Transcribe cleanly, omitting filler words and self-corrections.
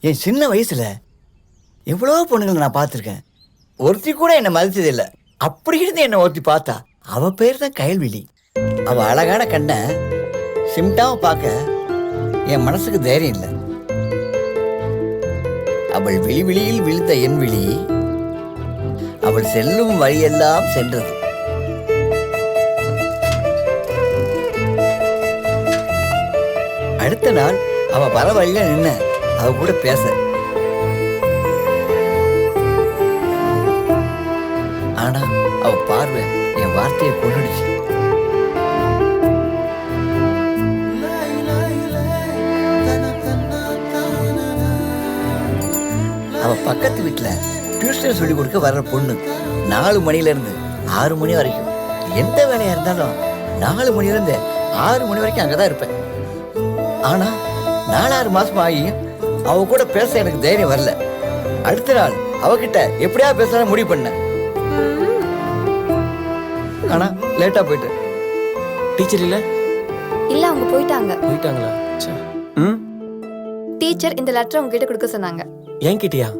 என் சின்ன வயசுல எவ்வளோ பொண்ணுங்களை நான் பார்த்துருக்கேன். ஒருத்தி கூட என்னை மதிச்சதில்லை. அப்படி இருந்து என்னை ஒருத்தி பார்த்தா. அவ பேர் தான் கயல்விழி. அவ அழகான கண்ணை சிம்டாவை பார்க்க என் மனசுக்கு தைரியம் இல்லை. அவள் விழியில் விழுந்த என் விழி அவள் செல்லும் வழியெல்லாம் சென்றது. அடுத்த நாள் அவ வர வழியில நின்ன அவ கூட பேச. ஆனா அவ பார்வை என் வார்த்தையை கொண்டுடுச்சு. அவ பக்கத்து வீட்டுல டியூஷன் சொல்லி கொடுக்க வர்ற பொண்ணு. 4 மணிலேருந்து 6 மணி வரைக்கும் எந்த வேலையா இருந்தாலும் 4 மணிலேருந்து 6 மணி வரைக்கும் அங்கதான் இருப்பேன். ஆனா 4-6 மாசம் ஆகியும் அவ கூட பேச எனக்கு தைரியம் வரல. அடுத்த நாள் அவகிட்ட எப்படியா பேசலாம் முடிவு பண்ண. ஆனா லேட்டா போயிட்டு. டீச்சர் இல்ல அவங்க போயிட்டாங்களா? ச்சே. டீச்சர் இந்த லெட்டர் உங்ககிட்ட கொடுக்க சொன்னாங்க. என்கிட்டயா?